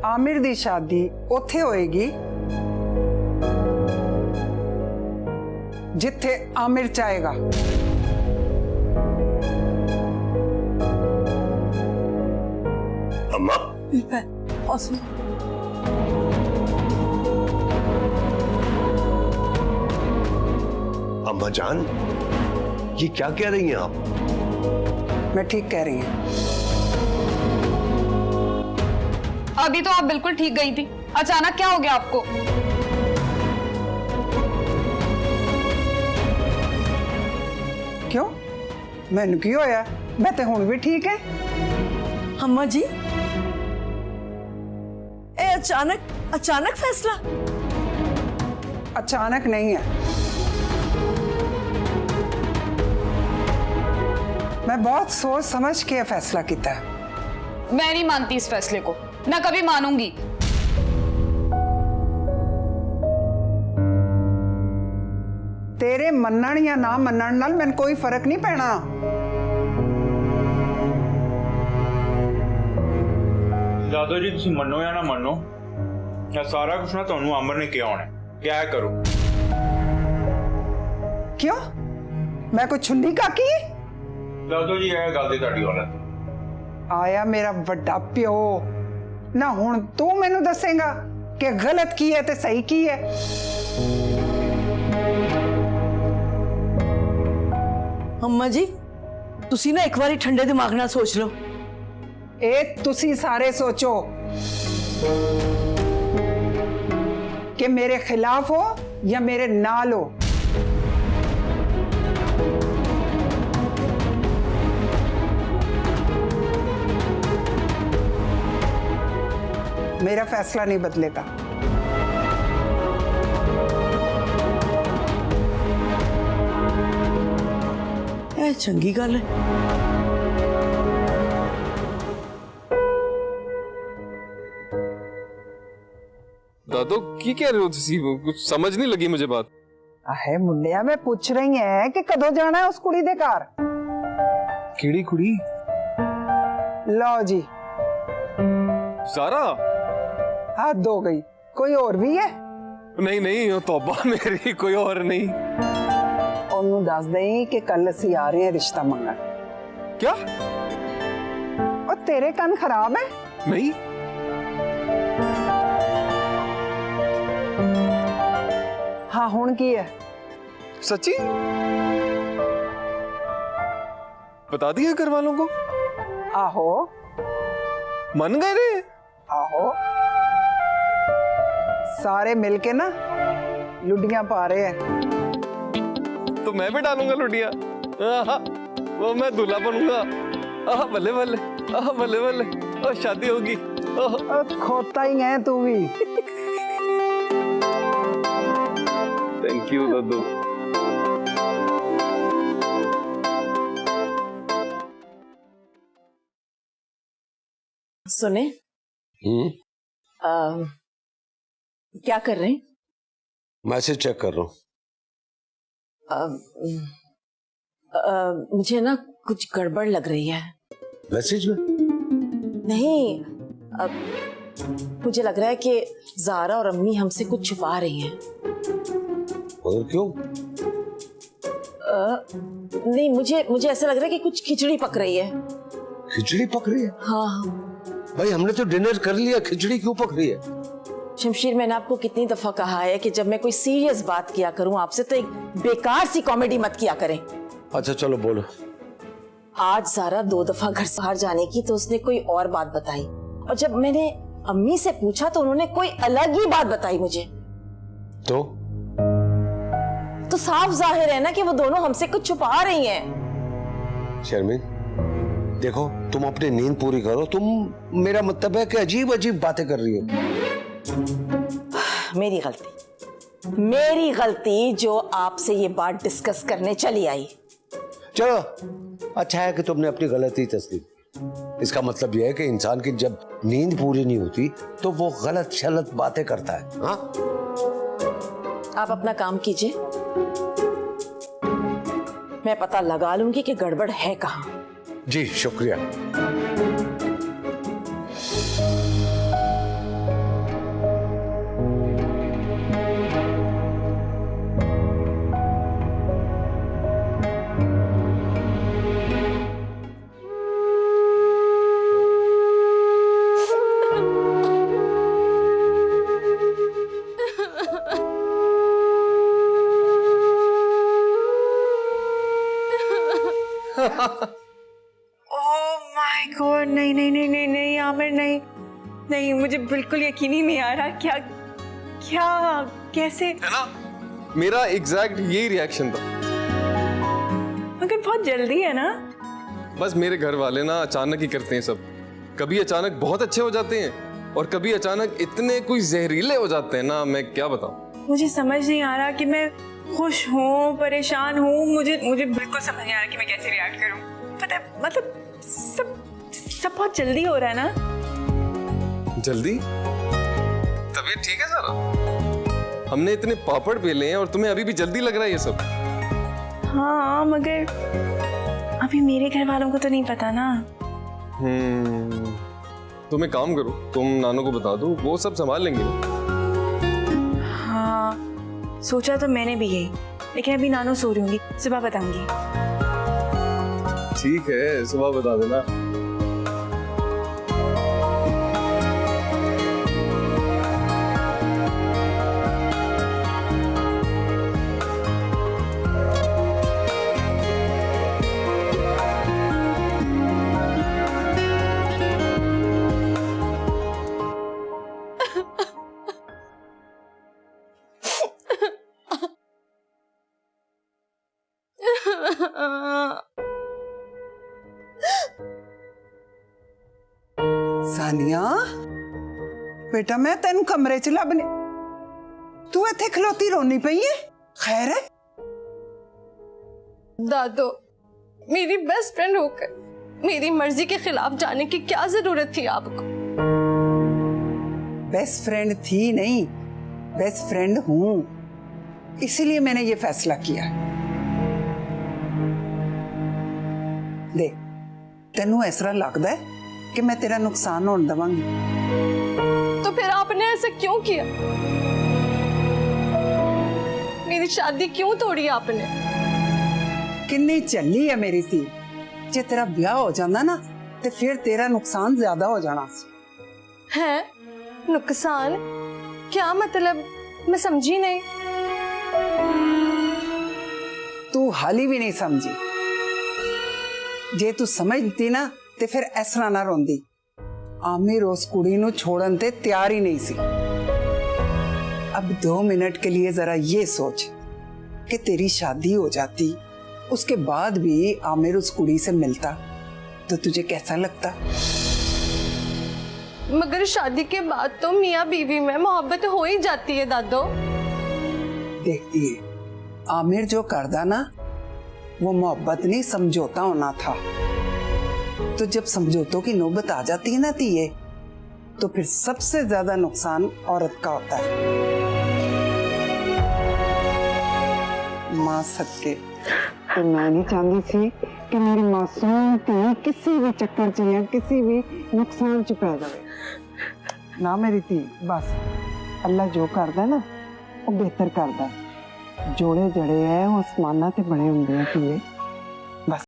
आमिर दी शादी उत्थे होएगी जिथे आमिर चाहेगा। अम्मा अम्मा जान, ये क्या कह रही हैं आप? मैं ठीक कह रही हूँ। अभी तो आप बिल्कुल ठीक गई थी, अचानक क्या हो गया आपको? क्यों, मैनू की होया? मैं तो हुण भी ठीक है। अम्मा जी, ए अचानक फैसला? अचानक नहीं है, मैं बहुत सोच समझ के फैसला किया है। मैं नहीं मानती इस फैसले को, ना कभी मानूंगी। तेरे मनन या ना मनन नाल मैंने कोई फर्क नहीं पैना। दादो जी तुम मनो या ना मनो, या सारा कुछ ना तुहानू अमर ने क्या होना क्या करो। क्यों, मैं कोई छुन्नी काकी? दादो जी यह गल दी तुहाडी गलत। आया मेरा वड्डा प्यो, ना हुण तू मैनू दसेगा कि गलत की है ते सही की है। अम्मा जी, तुसी ना एक बारी ठंडे दिमाग नाल सोच लो। ए तुसी सारे सोचो कि मेरे खिलाफ हो या मेरे नाल हो। मेरा फैसला नहीं बदलेगा। ए चंगी गल है। दादो की कह रहे हो तुसी? कुछ समझ नहीं लगी मुझे बात। आहे मुंडिया, मैं पूछ रही है कि कदों जाना है उस कुड़ी दे घर? कीड़ी कुड़ी? लो जी, सारा? हद हो गई। कोई और भी है? नहीं नहीं, तौबा मेरी, कोई और नहीं। ओनू दस दई कि कल असी आ रहे हैं रिश्ता मंगन। क्या? और तेरे कान खराब है? नहीं। हाँ हुण की है? सच्ची? बता दिया घर वालों को? आहो। मन गए रे? आहो, सारे मिलके ना लुडियां पा रहे हैं। तो मैं भी डालूंगा लुटिया। वो मैं दूल्हा बनूंगा। बल्ले बल्ले, बल्ले बल्ले, और शादी होगी। खोता ही है तू भी। थैंक यू दादू। सुने, क्या कर रहे हैं? मैसेज चेक कर रहा हूँ। मुझे ना कुछ गड़बड़ लग रही है। मैसेज में? नहीं, मुझे लग रहा है कि ज़ारा और अम्मी हमसे कुछ छुपा रही हैं। और क्यों? नहीं, मुझे ऐसा लग रहा है कि कुछ खिचड़ी पक रही है। खिचड़ी पक रही है? हाँ भाई हमने तो डिनर कर लिया, खिचड़ी क्यों पक रही है? शमशीर, मैंने आपको कितनी दफा कहा है कि जब मैं कोई सीरियस बात किया करूं आपसे तो एक बेकार सी कॉमेडी मत किया करें। अच्छा चलो बोलो। आज ज़ारा 2 दफा घर से बाहर जाने की तो उसने कोई और बात बताई, और जब मैंने अम्मी से पूछा तो उन्होंने कोई अलग ही बात बताई मुझे। तो साफ जाहिर है ना कि वो दोनों हमसे कुछ छुपा रही हैं। शर्मिन देखो, तुम अपनी नींद पूरी करो। तुम, मेरा मतलब है कि अजीब अजीब बातें कर रही हो। मेरी गलती जो आपसे ये बात डिस्कस करने चली आई। चलो अच्छा है कि तुमने अपनी गलती तस्लीम। इसका मतलब यह है कि इंसान की जब नींद पूरी नहीं होती तो वो गलत शलत बातें करता है। हाँ, आप अपना काम कीजिए, मैं पता लगा लूंगी कि गड़बड़ है कहाँ। जी शुक्रिया। नहीं, मुझे बिल्कुल यकीन ही नहीं आ रहा। क्या क्या कैसे? है ना, मेरा एग्जैक्ट यही रिएक्शन था। मगर बहुत जल्दी है ना। बस मेरे घर वाले ना अचानक ही करते हैं सब। कभी अचानक बहुत अच्छे हो जाते हैं और कभी अचानक इतने कोई जहरीले हो जाते हैं ना, मैं क्या बताऊं। मुझे समझ नहीं आ रहा कि मैं खुश हूँ, परेशान हूँ। मुझे बिल्कुल समझ नहीं आ रहा कि मैं कैसे रिएक्ट करूँ। पता है, मतलब सब बहुत जल्दी हो रहा है ना। जल्दी? तबीयत ठीक है सारा? हमने इतने पापड़ बेले हैं और तुम्हें अभी भी जल्दी लग रहा है ये सब? हाँ, मगर अभी मेरे घर वालों को तो नहीं पता ना। तुम एक काम करो, तुम नानू को बता दो, वो सब संभाल लेंगे ना। हाँ, सोचा तो मैंने भी यही, लेकिन अभी नानू सो रही होंगी, सुबह बताऊंगी। ठीक है, सुबह बता देना। सानिया बेटा, मैं तेन कमरे च लभने, तू इत्थे खलोती रोनी पई है? खैर है? दादो, मेरी बेस्ट फ्रेंड होकर मेरी मर्जी के खिलाफ जाने की क्या जरूरत थी आपको? बेस्ट फ्रेंड थी नहीं, बेस्ट फ्रेंड हूं, इसीलिए मैंने ये फैसला किया। देख, तेनू ऐसा लगता है कि मैं तेरा नुकसान होने दवांगी, तो फिर आपने ऐसा क्यों किया? मेरी शादी क्यों तोड़ी आपने? किन्नी चली है मेरी धी, जे तेरा ब्याह हो जाता ना तो फिर तेरा नुकसान ज्यादा हो जाना सी। है नुकसान? क्या मतलब? मैं समझी नहीं। तू हाली भी नहीं समझी। जे तू समझती ना ते फिर ऐसा ना रोंदी। आमिर उस कुड़ी नू छोड़न ते तैयार ही नहीं सी। अब 2 मिनट के लिए जरा ये सोच कि तेरी शादी हो जाती, उसके बाद भी आमिर उस कुड़ी से मिलता तो तुझे कैसा लगता? मगर शादी के बाद तो मियाँ बीवी में मोहब्बत हो ही जाती है दादो। देखती है, आमिर जो करदा ना वो मोहब्बत नहीं समझौता होना था। तो जब समझौतों की नौबत आ जाती है ना तीये, तो फिर सबसे ज्यादा नुकसान औरत का होता है। मां सदके तो मैं नहीं चाहती थी कि मेरी मासूम धी किसी भी चक्कर च या किसी भी नुकसान च पै जाए ना। मेरी धी बस अल्लाह जो करदा ना वो बेहतर करदा। जोड़े जड़े है वो आसमाना ते बने हुंदे हैं धीए।